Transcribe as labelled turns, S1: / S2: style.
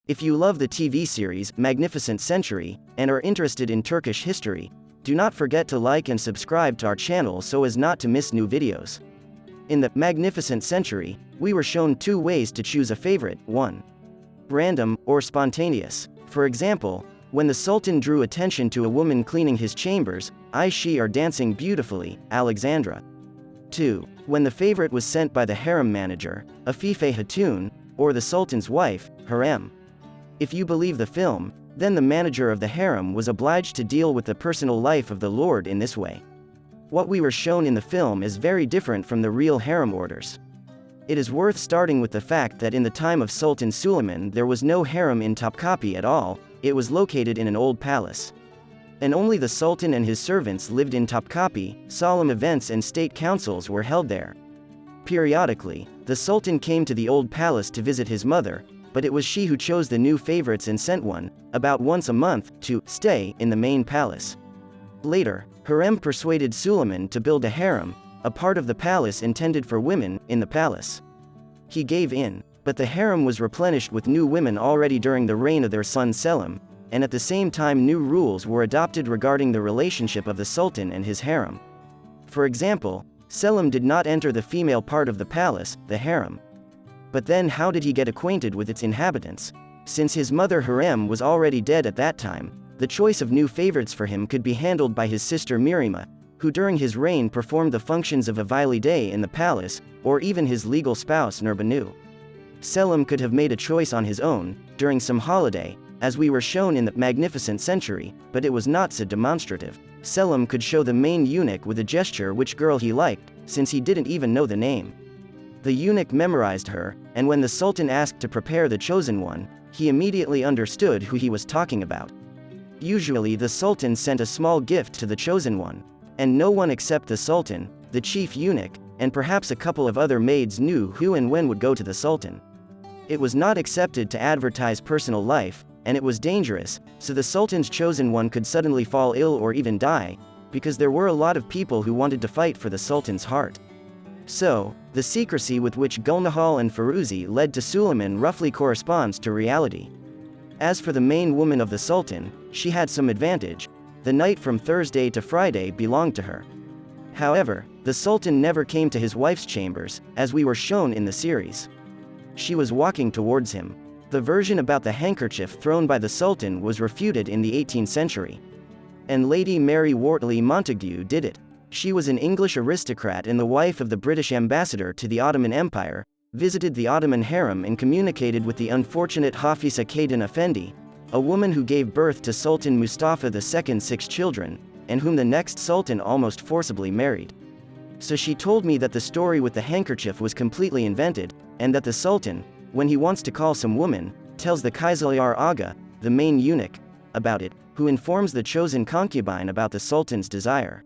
S1: If you love the TV series Magnificent Century and are interested in Turkish history, do not forget to like and subscribe to our channel so as not to miss new videos. In the Magnificent Century, we were shown two ways to choose a favorite: 1. Random, or spontaneous. For example, when the Sultan drew attention to a woman cleaning his chambers, she are dancing beautifully, Alexandra. 2. When the favorite was sent by the harem manager, Afife Hatun, or the Sultan's wife, harem. If you believe the film, then the manager of the harem was obliged to deal with the personal life of the lord in this way. What we were shown in the film is very different from the real harem orders. It is worth starting with the fact that in the time of Sultan Suleiman there was no harem in Topkapi at all. It was located in an old palace. And only the Sultan and his servants lived in Topkapi. Solemn events and state councils were held there. Periodically, the Sultan came to the old palace to visit his mother, but it was she who chose the new favorites and sent one, about once a month, to stay in the main palace. Later, harem persuaded Suleiman to build a harem, a part of the palace intended for women, in the palace. He gave in, but the harem was replenished with new women already during the reign of their son Selim, and at the same time new rules were adopted regarding the relationship of the Sultan and his harem. For example, Selim did not enter the female part of the palace, the harem. But then how did he get acquainted with its inhabitants? Since his mother Harem was already dead at that time, the choice of new favorites for him could be handled by his sister Mirima, who during his reign performed the functions of a valide in the palace, or even his legal spouse Nurbanu. Selim could have made a choice on his own, during some holiday, as we were shown in the Magnificent Century, but it was not so demonstrative. Selim could show the main eunuch with a gesture which girl he liked, since he didn't even know the name. The eunuch memorized her, and when the Sultan asked to prepare the chosen one, he immediately understood who he was talking about. Usually the Sultan sent a small gift to the chosen one, and no one except the Sultan, the chief eunuch, and perhaps a couple of other maids knew who and when would go to the Sultan. It was not accepted to advertise personal life, and it was dangerous, so the Sultan's chosen one could suddenly fall ill or even die, because there were a lot of people who wanted to fight for the Sultan's heart. So, the secrecy with which Gulnahal and Firuzi led to Suleiman roughly corresponds to reality. As for the main woman of the Sultan, she had some advantage. The night from Thursday to Friday belonged to her. However, the Sultan never came to his wife's chambers, as we were shown in the series. She was walking towards him. The version about the handkerchief thrown by the Sultan was refuted in the 18th century. And Lady Mary Wortley Montagu did it. She was an English aristocrat and the wife of the British ambassador to the Ottoman Empire, visited the Ottoman harem and communicated with the unfortunate Hafiza Kadın Effendi, a woman who gave birth to Sultan Mustafa II's 6 children, and whom the next Sultan almost forcibly married. So she told me that the story with the handkerchief was completely invented, and that the Sultan, when he wants to call some woman, tells the Kaisalyar Aga, the main eunuch, about it, who informs the chosen concubine about the Sultan's desire.